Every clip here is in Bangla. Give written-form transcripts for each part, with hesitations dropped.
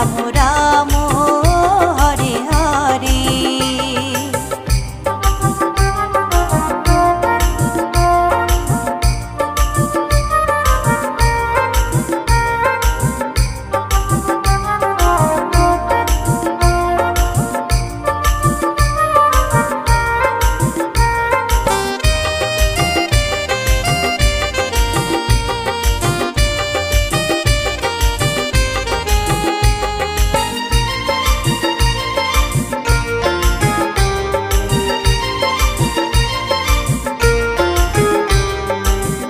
রাম রাম হরে হরে।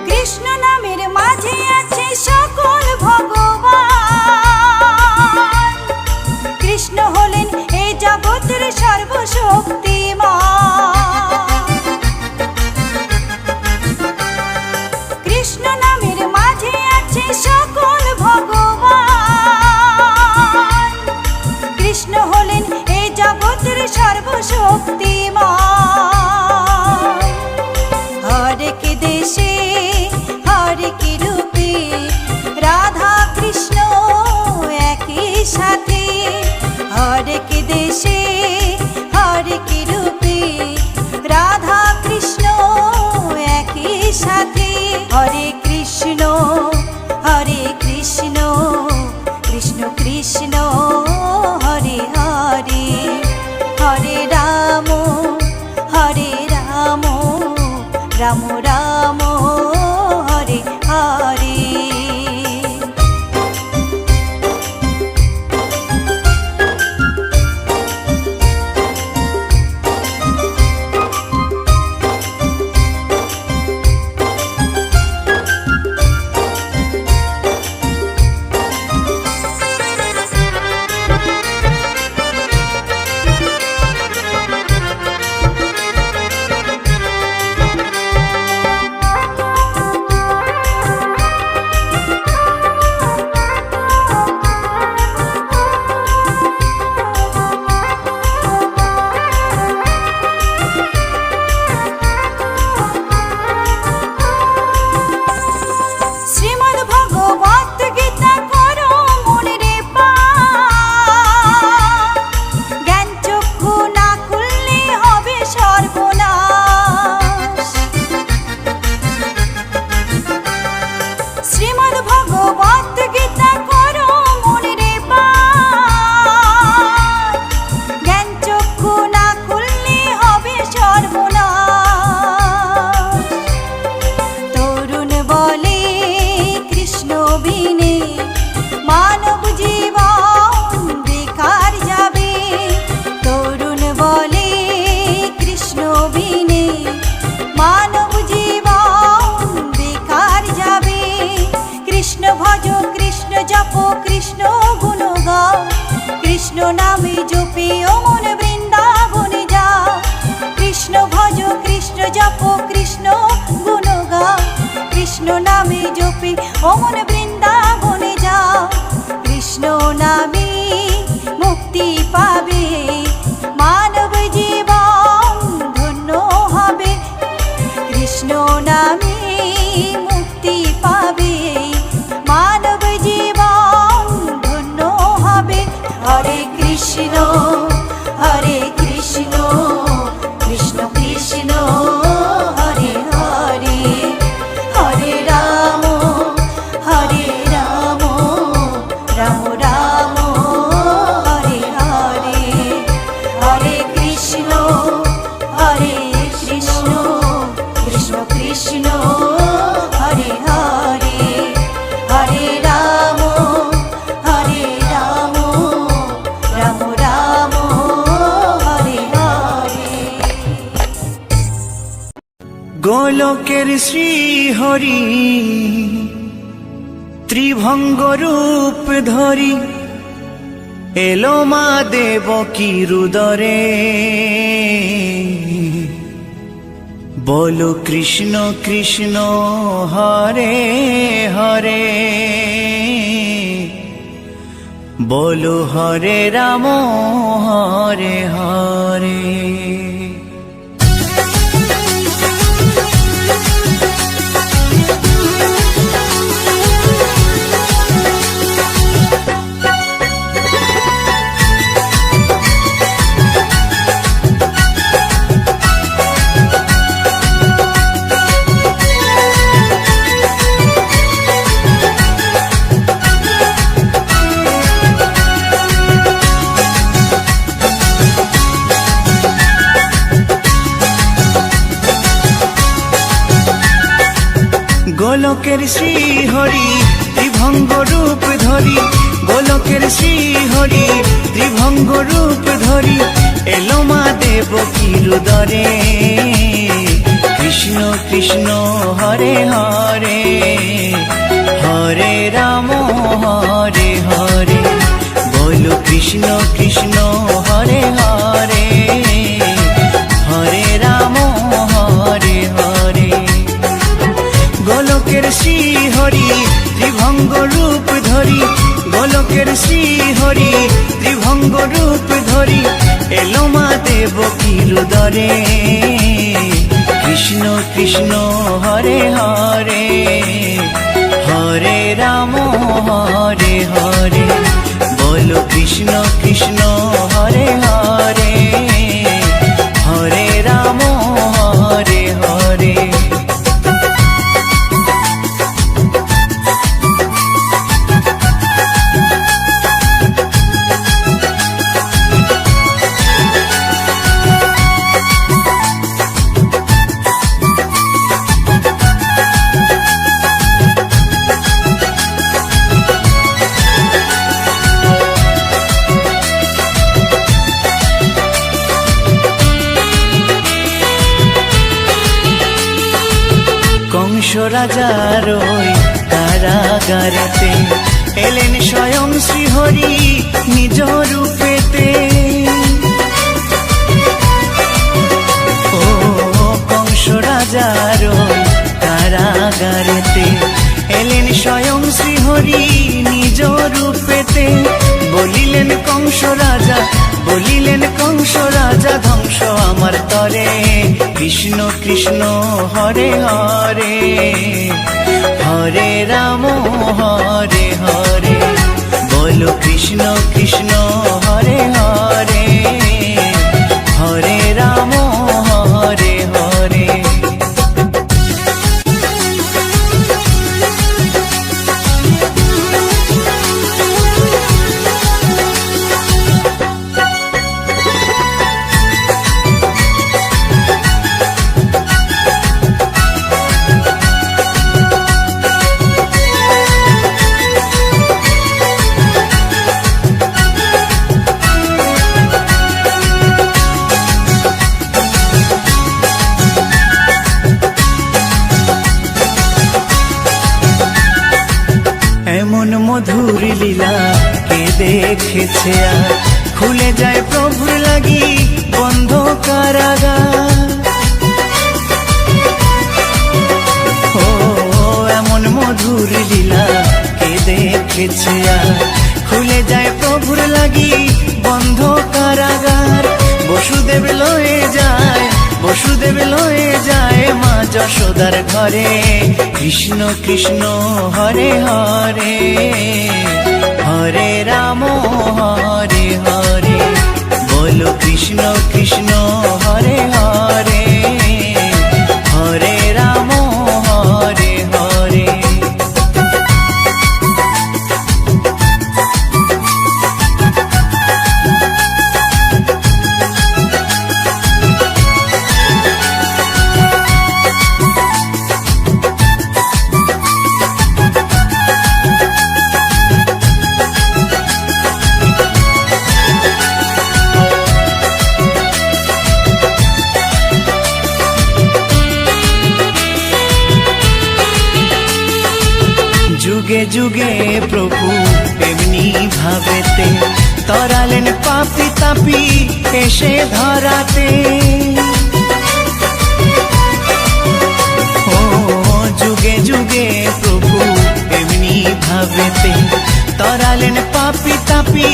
কৃষ্ণ নামের মাঝে আছে সকল ভগবান, কৃষ্ণ হলেন এই জগতের সর্বশক্তিমান। হরেক দেশে হরেক রূপে রাধা কৃষ্ণ একই সাথে, হরেক দেশে হরেক রূপে রাধা কৃষ্ণ একই সাথে। হরে কৃষ্ণ কৃষ্ণ কৃষ্ণ হরে হরে, হরে রাম রাম রাম হরে হরে। কৃষ্ণ নামে জপে ও মন বৃন্দাবনে যাও, কৃষ্ণ ভজ কৃষ্ণ জপ কৃষ্ণ গুণ গাও, কৃষ্ণ নামে জপে ও মন বৃন্দাবনে যাও। কৃষ্ণ নামে মুক্তি পাবে মানব জীবন ধন্য হবে, কৃষ্ণ নামে মুক্তি পাবে মানব জীবন ধন্য হবে। হরে কৃষ্ণ কৃষ্ণ কৃষ্ণ হরে হরে, হরে রাম রাম রাম হরে হরে, হরে কৃষ্ণ কৃষ্ণ কৃষ্ণ হরে হরে, হরে রাম রাম রাম হরে হরে। গোলকের শ্রী হরি ত্রিভঙ্গ রূপ ধরি এলো মা দেবকী রুদরে, বলো কৃষ্ণ কৃষ্ণ হরে হরে, বলো হরে রাম হরে হরে। গোলকের শ্রীহরি ত্রিভঙ্গ রূপ ধরি, গোলকের শ্রীহরি ত্রিভঙ্গ রূপ ধরি, এলো মা দেবকীর উদরে। কৃষ্ণ কৃষ্ণ হরে হরে, হরে রাম হরে হরে, বলো কৃষ্ণ কৃষ্ণ হরে হরে, হরে রাম হরে হরে। গোলকের শ্রীহরি ত্রিভঙ্গ রূপ ধরি, গোলকের শ্রীহরি ত্রিভঙ্গ রূপ ধরি, এলো মা দেবকীর উদরে। কৃষ্ণ কৃষ্ণ হরে হরে, হরে রাম হরে হরে, বলো কৃষ্ণ কৃষ্ণ হরে হরে, হরে রাম হরে হরে। কংস রাজার ওই কারাগারেতে এলেন স্বয়ং শ্রীহরি নিজ রূপেতে। ও কংস রাজার ওই কারাগারেতে এলেন স্বয়ং শ্রীহরি নিজ রূপেতে। বলিলেন কংস রাজা, বলিলেন কংস রাজা, ধ্বংস আমার তরে। কৃষ্ণ কৃষ্ণ হরে হরে, হরে রাম হরে হরে, বলো কৃষ্ণ কৃষ্ণ হরে হরে, হরে রাম হরে হরে। এমন মধুর লীলা কে দেখেছে আর, খুলে যায় প্রভুর লাগি বন্ধ কারাগার। ও এমন মধুর লীলা কে দেখেছে আর, খুলে যায় প্রভুর লাগি বন্ধ কারাগার। বসুদেব লয়ে যায়, বসুদেব লয়ে যায় মা যশোদার ঘরে। কৃষ্ণ কৃষ্ণ হরে হরে, হরে রাম হরে হরে, বলো কৃষ্ণ কৃষ্ণ হরে হরে, হরে রাম হরে হরে। যুগে যুগে প্রভু এমনি ভাবেতে তরালেন পাপি তাপি এসে ধরাতে। ও যুগে যুগে প্রভু এমনি ভাবেতে তরালেন পাপি তাপি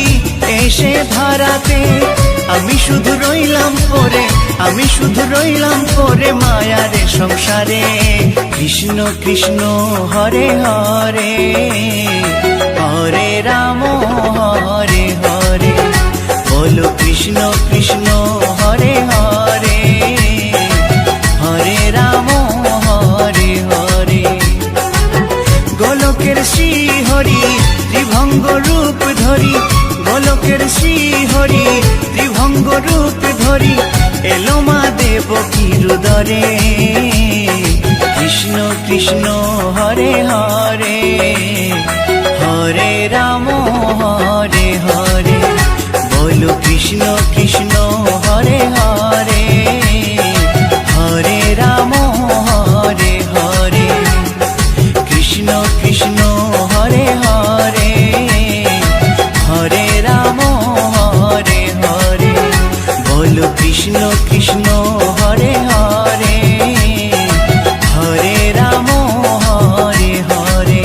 এসে ধরাতে। আমি শুধু রইলাম পরে, আমি শুধু রইলাম পরে মায়ারে সংসারে। কৃষ্ণ কৃষ্ণ হরে হরে, হরে রাম হরে হরে, বলো কৃষ্ণ কৃষ্ণ হরে হরে, হরে রাম হরে হরে। গোলকের শ্রীহরি ত্রিভঙ্গ রূপ ধরি, গোলকের শ্রীহরি ত্রিভঙ্গ রূপ ধরি, এলো মা দেবকীর উদরে। কৃষ্ণ কৃষ্ণ হরে হরে হরে রাম হরে হরে বলো কৃষ্ণ কৃষ্ণ হরে হরে হরে রাম হরে হরে কৃষ্ণ কৃষ্ণ হরে হরে হরে রাম হরে হরে বলো কৃষ্ণ কৃষ্ণ হরে হরে হরে রাম হরে হরে।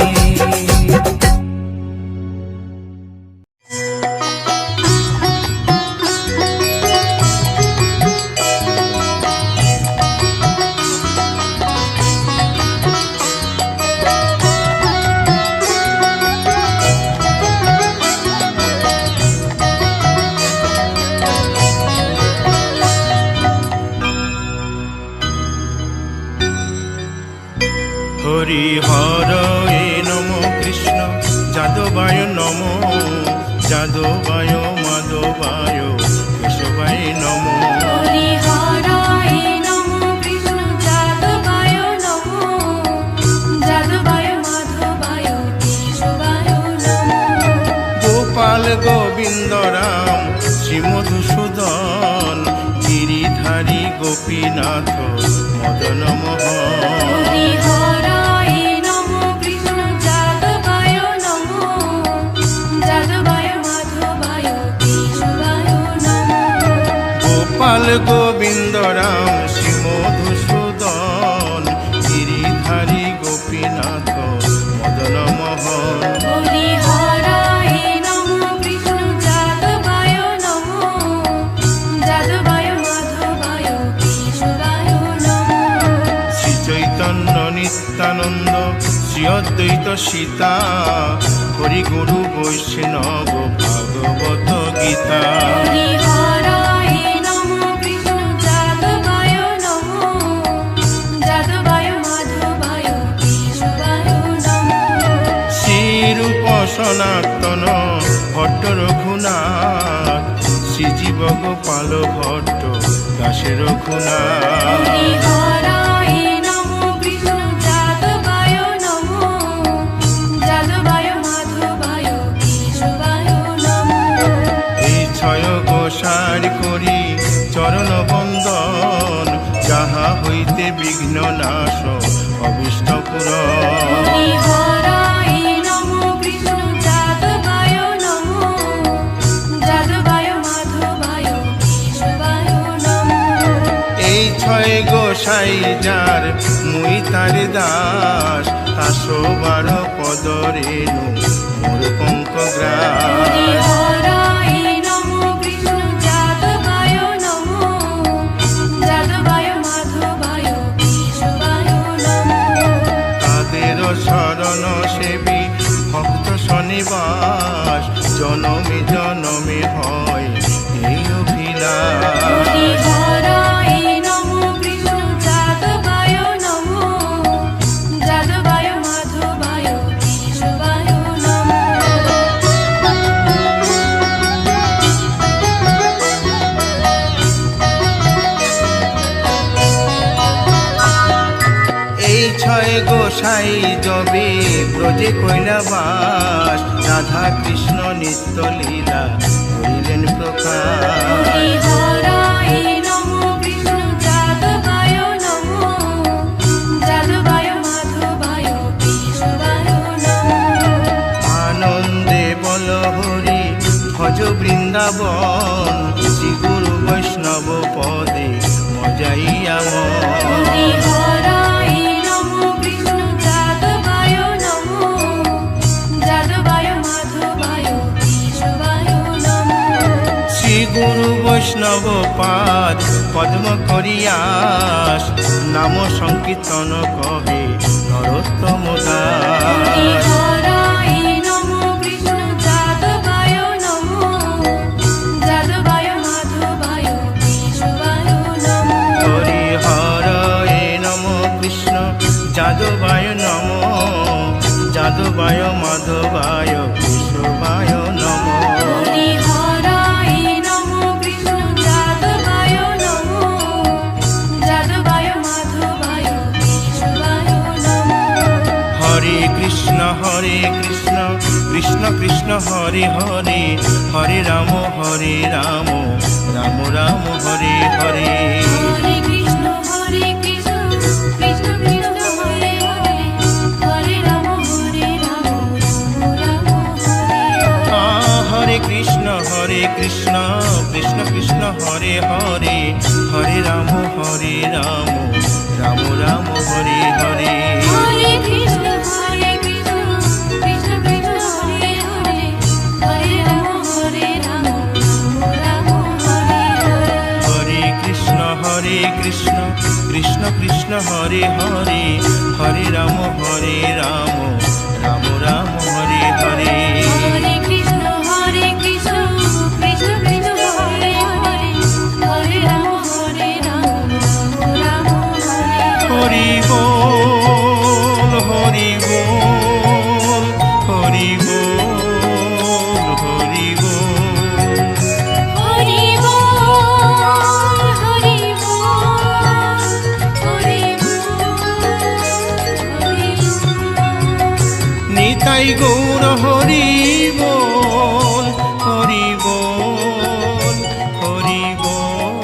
হরি হরে নম কৃষ্ণ যাদবায় নম যাদবায় মাধবায় কেশবায় নম হরি হরায় নমো কৃষ্ণ যাদবায় নমো যাদবায় মাধবায় কেশবায় নমো গোপাল গোবিন্দ রাম শ্রী মধুসূদন গিরিধারী গোপীনাথ মদন মোহন হরি হরায় নমো কৃষ্ণ যাদবায় নমো যাদবায় মাধবায় কেশবায় নমো গোপাল গোবিন্দ রাম শ্রী মধুসূদন গিরিধারী গোপীনাথ মদন মোহন হরি হরায় নমো কৃষ্ণ যাদবায় নমো যাদবায় মাধবায় কেশবায় নমো শ্রী চৈতন্য নিত্যানন্দ শ্রী অদ্বৈত সীতা হরি গুরু বৈষ্ণব ভাগবত গীতা হরি হরায় নমো কৃষ্ণ যাদবায় নমো যাদবায় মাধবায় কেশবায় নমো শ্রীরূপ সনাতন ভট্ট রঘুনাথ শ্রীজীব গোপাল ভট্ট দাসে রঘুনাথ হরি হরায় নমো কৃষ্ণ যাদবায় নমো যাদবায় মাধবায় কেশবায় নমো এই ছয় গোসার করি চরণ বন্দন যাহা হইতে বিঘ্ন নাশ অবিষ্ট পুরন হরি হরায় নমো কৃষ্ণ যাদবায় নমো যাদবায় মাধবায় কেশবায় নমো এই ছয় গোসাই যার মুই তার দাস তাসো বার পদ রেণু মোর পঙ্ক হরি গ্রাস হরায় নমো কৃষ্ণ যাদবায় নমো যাদবায় মাধবায় কেশবায় নমো তাদের শরণ সেবী ভক্ত শনিবাস জনমে জনমে হয় এই অভিলাষ হরি হরায় নমো কৃষ্ণ যাদবায় নমো যাদবায় মাধবায় কেশবায় নমো এই ছয় গোসাই যবে ব্রজে কৈলাবাস রাধা কৃষ্ণ নিত্য লীলা করিলেন প্রকাশ হরি হরায় নমো কৃষ্ণ যাদবায় নমো যাদবায় মাধবায় কেশবায় নমো আনন্দে বল হরি ভজ বৃন্দাবন শ্রী গুরু বৈষ্ণব পদে মজাইয়া হরি হরায় নমো কৃষ্ণ যাদবায় নমো যাদবায় মাধবায় কেশবায় নমো শ্রী গুরু বৈষ্ণব পাদ পদ্ম করিয়াস নাম সংকীর্তন কহে নরোত্তম হরি দাস হরায় নমো কৃষ্ণ যাদবায় নমো যাদবায় মাধবায় কেশবায় নমো হরি হরে নম কৃষ্ণ যাদবায় নম যাদবায় মাধবায় কেশবায় নম হরি হরায় নমো কৃষ্ণ যাদবায় নমো যাদবায় মাধবায় কেশবায় কৃষ্ণ কৃষ্ণ হরে হরে হরে রাম রাম রাম হরে হরে। হরে কৃষ্ণ কৃষ্ণ কৃষ্ণ হরে হরে হরে রাম রাম হরে হরে। হরে কৃষ্ণ কৃষ্ণ কৃষ্ণ হরে হরে হরে রাম রাম রাম হরে হরে। হরে কৃষ্ণ কৃষ্ণ কৃষ্ণ হরে হরে হরে রাম রাম হরে হরে। হরে কৃষ্ণ কৃষ্ণ কৃষ্ণ হরে হরে হরে রাম রাম রাম হরে হরে। হরে কৃষ্ণ কৃষ্ণ কৃষ্ণ হরে হরে হরে রাম রাম হরে হরে। হরি বল হরি বল হরি বল হরি বল। হরি বল হরি বল হরি বল হরি বল। নিতাই গৌর হরি বল হরি বল হরি বল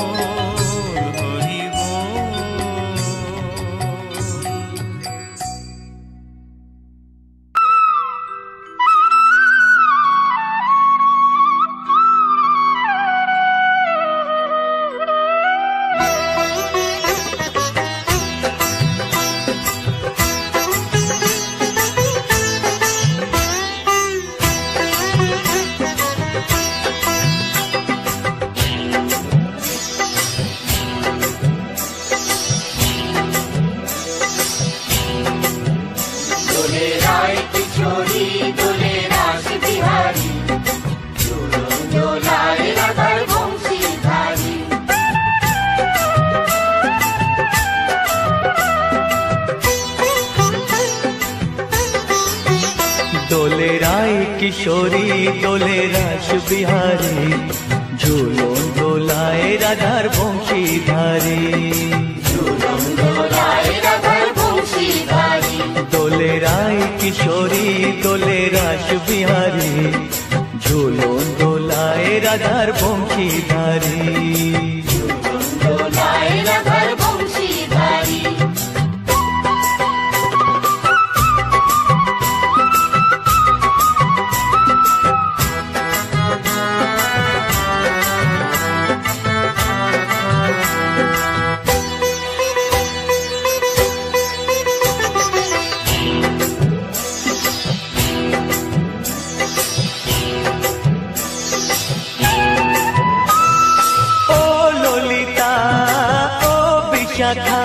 হরি বল। দোলে রায় কিশোরী দোলে রাস বিহারী ঝুলন দোলায় রাধার বংশীধারী। দোলে রায় কিশোরী দোলে রাস বিহারী ঝুলন দোলায় রাধার বংশীধারী। শাখা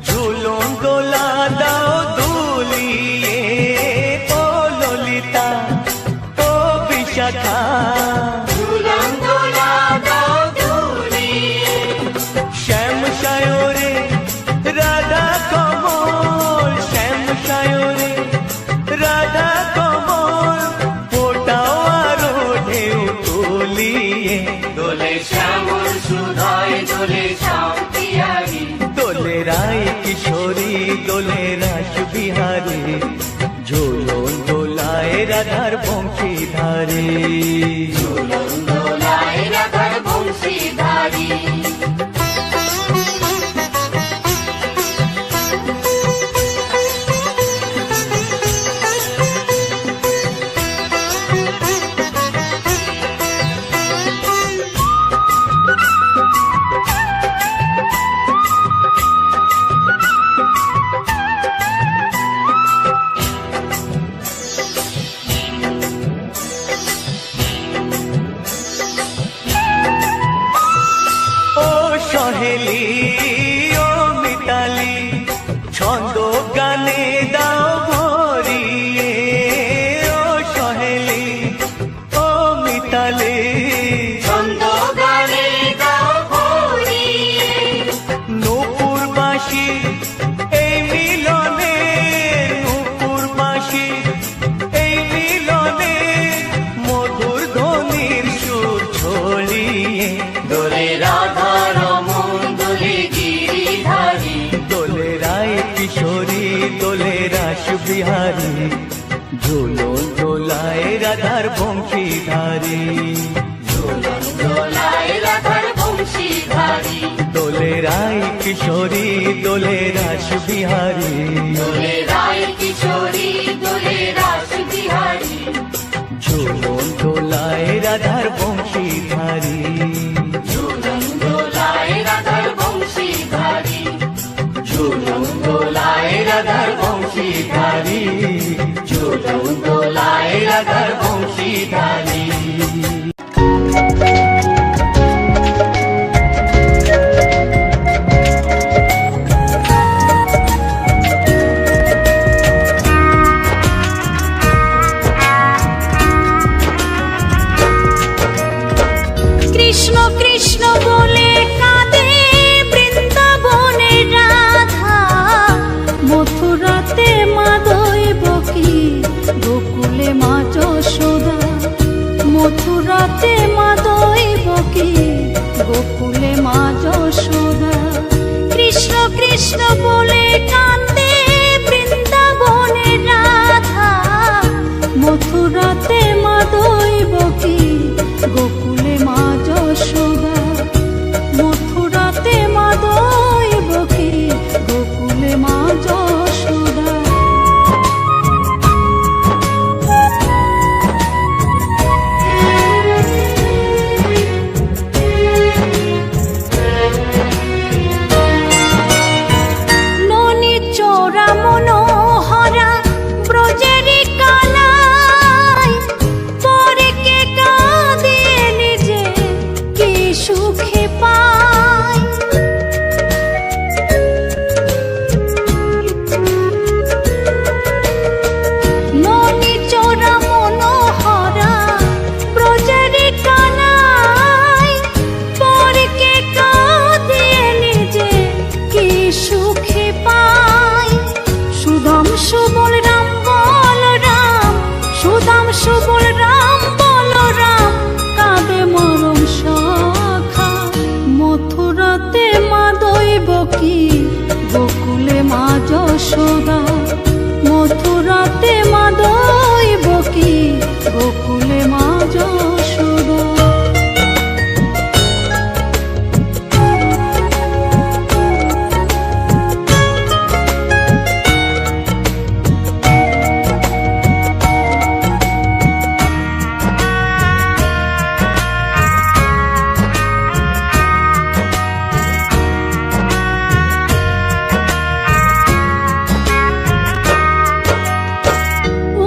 ঝুলন দোলা দাও দুলিয়ে ও ললিতা ও বিশাখা ঝুলন দোলা দাও দুলিয়ে। শ্যাম সায়রে রাধা কমল শ্যাম সায়রে রাধা কমল ফোটাও আরো ঢেউ তুলিয়ে দোলে শ্যামল সুধায় দোলে শান্তিয়ারি। দোলে রায় কিশোরী দোলে রাস বিহারী ঝুলন দোলায় রাধার বংশীধারী। ঝুলন দোলায় রাধার বংশীধারী। সহেলি ও মিতালি ছন্দ গানে দাও ভরিয়ে ও সহেলি ও মিতালি ছন্দ গানে দাও ভরিয়ে। নূপুরবাসী এই মিলনে নূপুরবাসী এই মিলনে মধুর ধ্বনির সুর ছড়িয়ে দোলে রাধা রমন দোলে গিরিধারী। দোলে রায় কিশোরী দোলে রাস বিহারী ঝুলন দোলায় ধারি ঝুলন দোলায় রাধার বংশীধারী দোলে রায় কিশোরী দোলে রাস বিহারী দোলে রায় কিশোরী দোলে রাস বিহারী ঝুলন দোলায় রাধার বংশী ধারি ঝুলন দোলায় রাধার বংশীধারী ঝুলন দোলায় রাধার বংশীধারী ঝুলন দোলায় রাধার বংশীধারী কৃষ্ণ কৃষ্ণ বলে কাঁদে বৃন্দাবনের রাধা মথুরাতে মা দৈবকী গোকুলে মা যশোদা মথুরাতে মা দৈবকী গোকুলে মা যশোদা কৃষ্ণ কৃষ্ণ বলে কাঁদে বৃন্দাবনের রাধা মথুরাতে মা দৈবকী গোকুলে মা যশোদা মথুরাতে মা দৈবকী গোকুলে মা যশোদা ননি চোরা মনোহরা ব্রজেরি কালাই পরে কে কাঁদিয়ে নিজে কি সুখে পায় ননি চোরা মনোহরা ব্রজেরি কালাই পরে কে কাঁদিয়ে নিজে কি সুখে পায় সুদাম সুবল রাম বল রাম সুদাম সুবল রাম বল রাম কাঁদে মরম সখা মথুরাতে মা দৈবকী গোকুলে মা যশোদা মথুরাতে মা দৈবকী গোকুলে মা যশোদা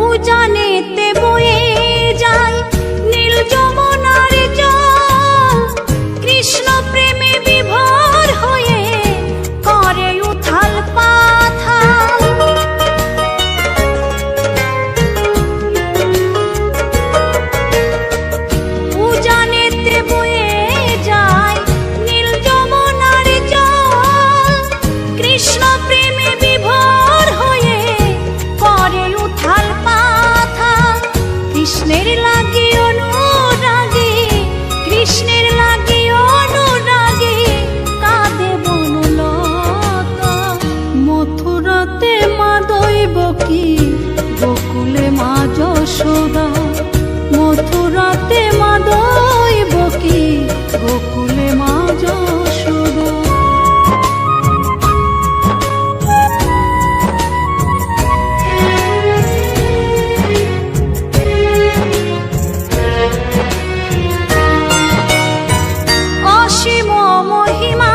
উজানেতে বয়ে যায় নীল যমুনার জল কৃষ্ণ প্রেমে বিভোর হয়ে করে উথাল পাথাল উজানেতে বয়ে যায় নীল যমুনার জল কৃষ্ণ প্রেমে বিভোর হয়ে করে উথাল পাথাল কৃষ্ণের লাগি অনুরাগী কৃষ্ণের লাগি অনুরাগী কাঁদে বনলতা মথুরাতে মা দৈবকী গোকুলে মা যশোদা মথুরাতে মা দৈবকী গোকুলে মা যশোদা অসীম মহিমা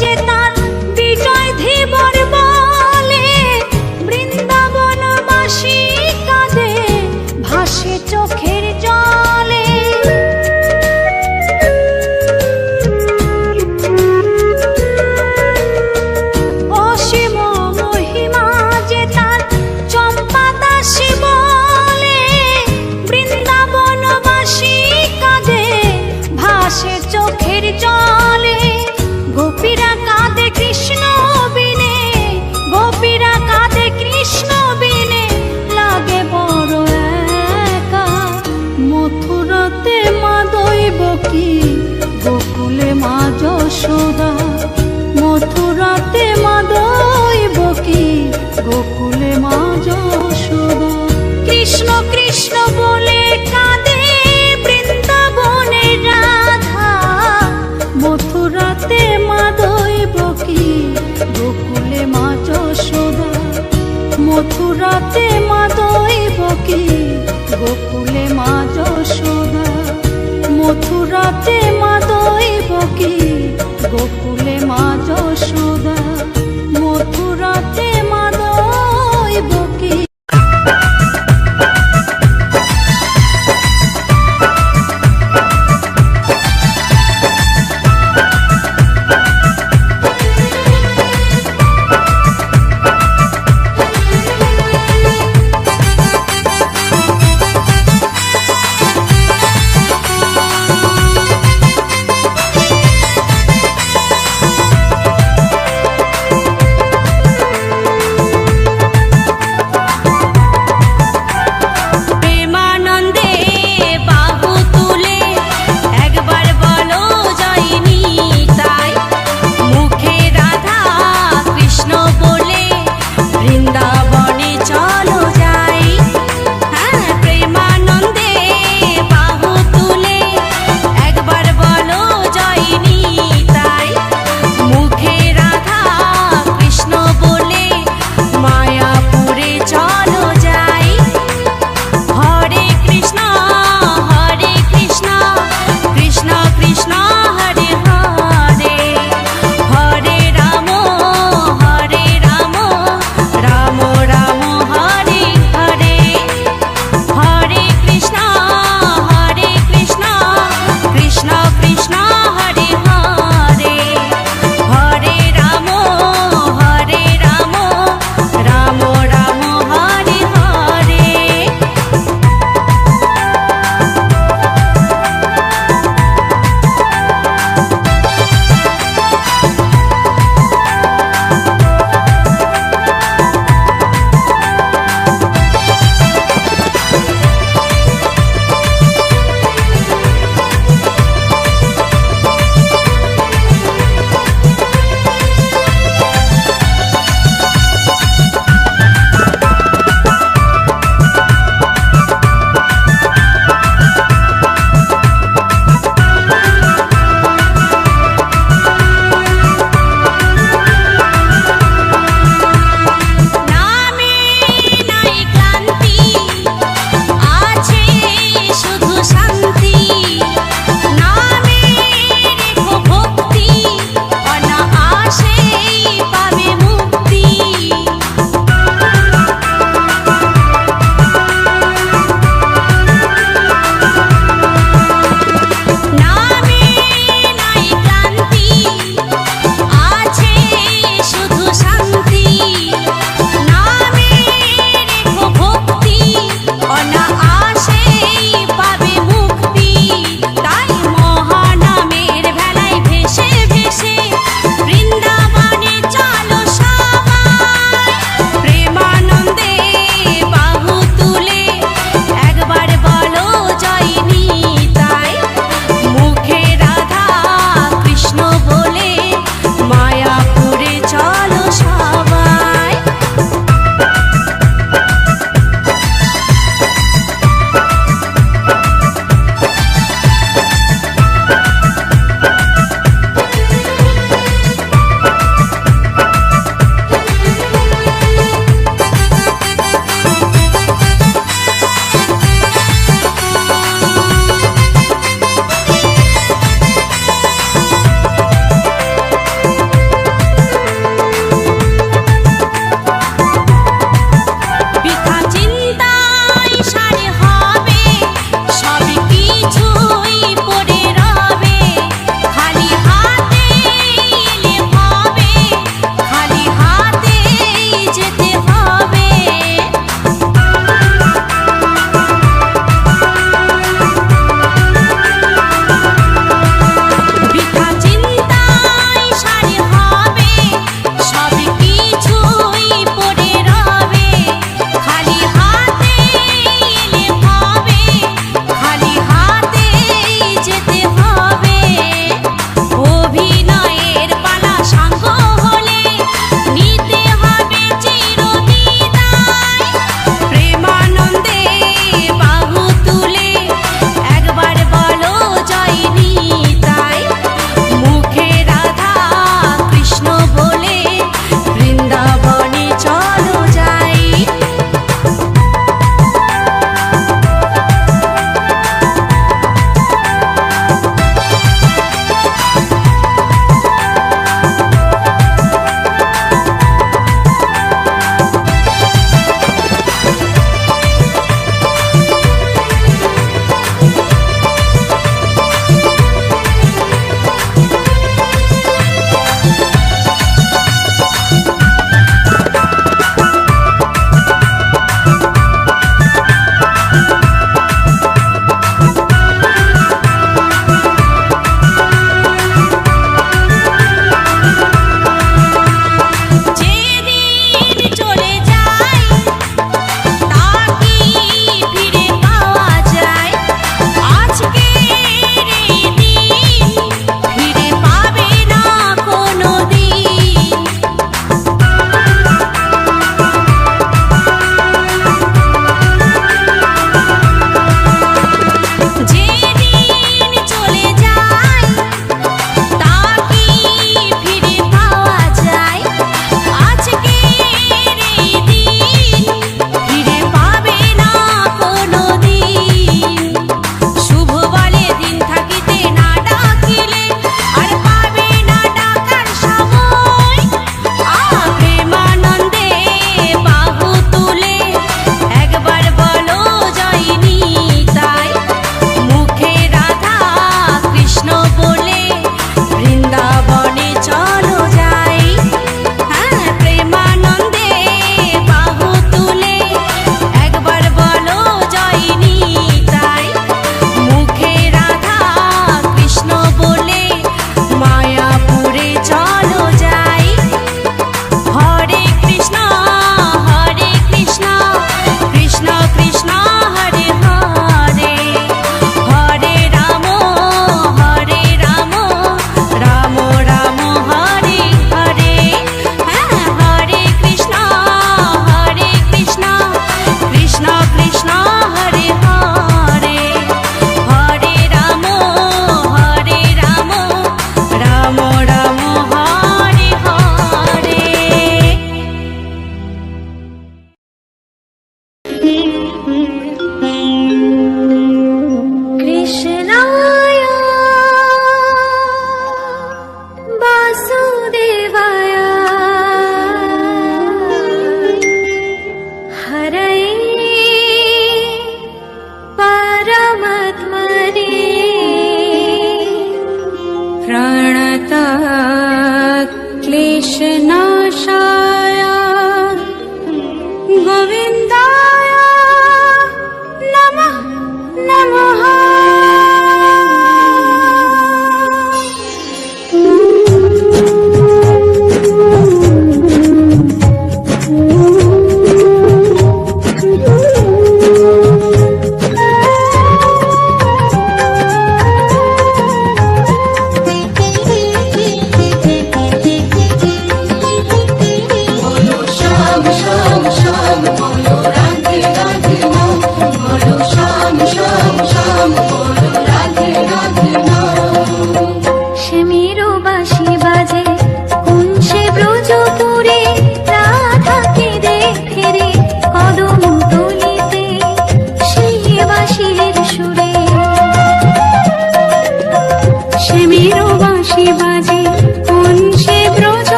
যে তার বিজয় ধীবর বলে বৃন্দাবনবাসী কাঁদে ভাসে চোখের জলে অসীম মহিমা যে তার চম্পা দাসী বলে বৃন্দাবনবাসী কাঁদে ভাসে চোখের জলে গোপীরা কাঁদে কৃষ্ণ বিনে গোপীরা কাঁদে কৃষ্ণ বিনে লাগে বড় একা মথুরাতে মা দৈবকী গোকুলে মা যশোদা মথুরাতে মা দৈবকী গোকুলে মা যশোদা কৃষ্ণ কৃষ্ণ বলে কাঁদে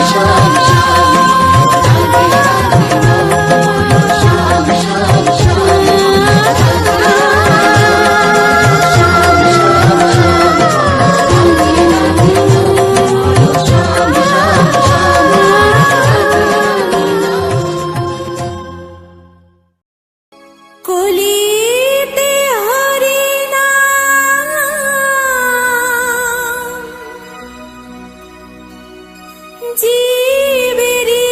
শ্যাম শ্যাম রাধে রাধে বলো শ্যাম শ্যাম শ্যাম শ্যাম শ্যাম শ্যাম রাধে রাধে বলো শ্যাম শ্যাম শ্যাম কলিতে হরি নাম জীবেরি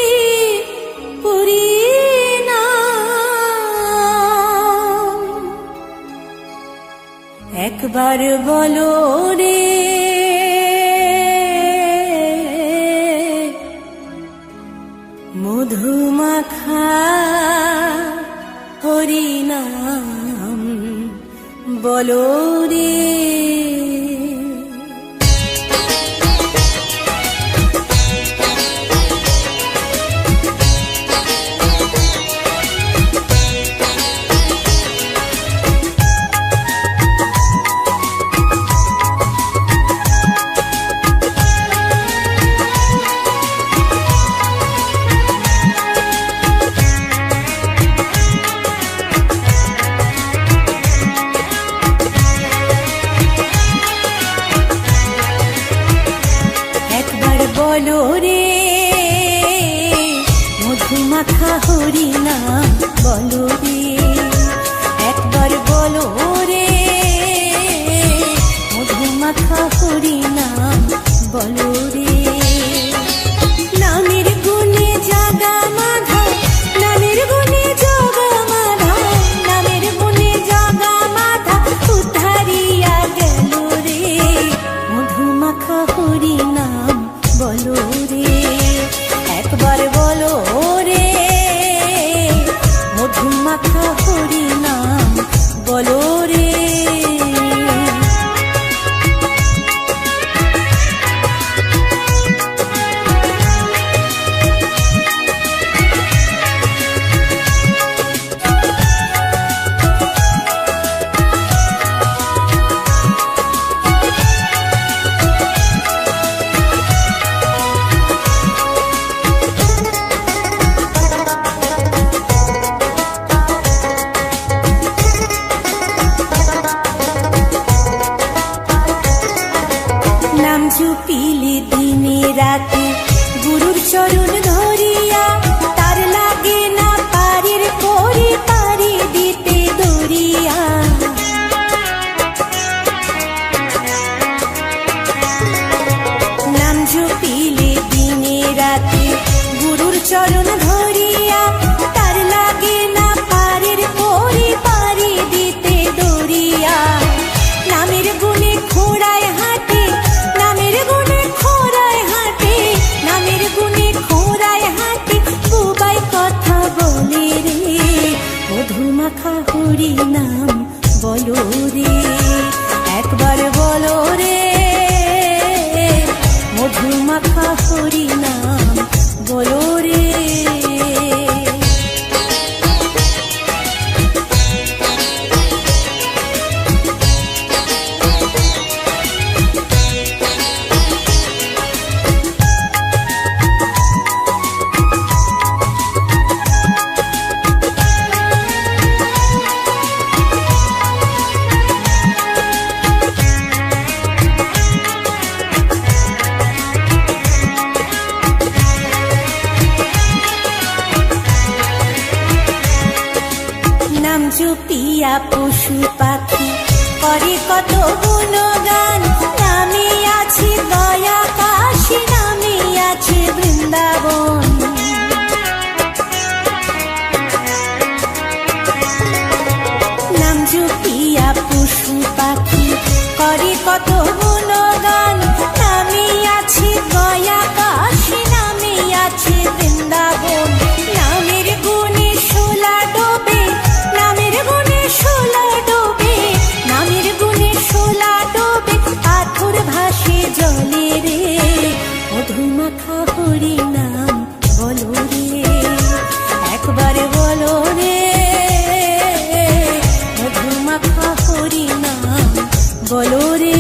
পরিণাম একবার বলো রে মধুমাখা হরিনাম বলো রে একবার বলো রে মধুমাখা হরিনাম বলো রে একবার বলো রে মধুমাখা হরিনাম বলো রে নামের গুণে জাগা মাধা নামের গুণে জাগা মাধা নামের গুণে জাগা মাধা উদ্ধারিয়া গেল রে মধুমাখা হরিনাম বলো রে একবার বলো রে মধুমাখা হরিনাম বলো রে নাম জুপিলে দিনে রাতে গুরুর চরণ ধরিয়া তার লাগে না পারির করে পারি দিতে দরিয়া নাম জুপিলে দিনে রাতে গুরুর চরণ ধরিয়া তার লাগে না পারির করে পারি দিতে দরিয়া নামের গুণে খোড়ায় হাঁটে নামের গুণে খোড়ায় হাঁটে নামের গুণে খোড়ায় হাঁটে বুবাই কথা বলে রে মধুমাখা হরিনাম বলো রে একবার বলো রে মধুমাখা হরিনাম বলো রে নাম জুপিয়া পশু পাখি করে কত গুণগান নামে আছে দয়া কাশী নামে আছে বৃন্দাবন নাম জুপিয়া পশু পাখি করে কত গুণগান নামে আছে দয়া কাশী নামে আছে বৃন্দাবন নামের গুণে শোলা ডোবে নামের গুণে শোলা ডোবে নামের গুণে শোলা ডোবে পাথর ভাসে জলে রে মধুমাখা হরিনাম বলো রে একবার বলো রে মধুমাখা হরিনাম বলো রে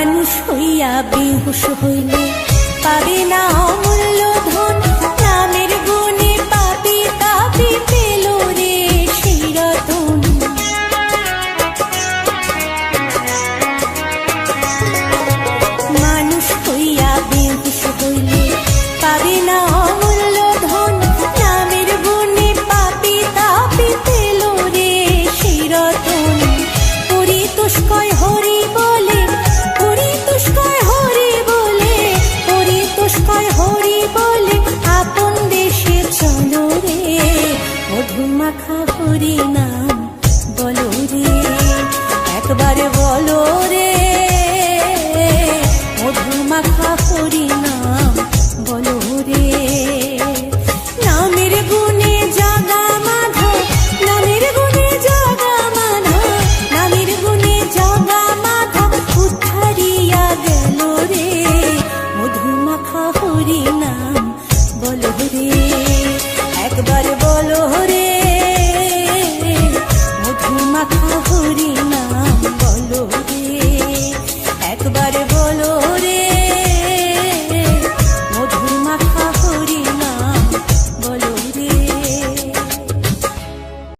মানুষ হইয়া বেহুশ হইলে পাবে না অমূল্য ধন, নামের গুণে পাপি তাপি পেল রে সেই রতন। মানুষ হইয়া বেহুশ হইলে পাবে না অমূল্য ধন, নামের গুণে পাপি তাপি পেল রে সেই রতন। পরিতোষকয় হরি বলে, পরিতোষকয় হরি বলে, পরিতোষকয় হরি বলে আপন দেশে চলো রে, মধুমাখা হরি নাম বলো রে, একবার বলো রে, মধুমাখা হরি নাম।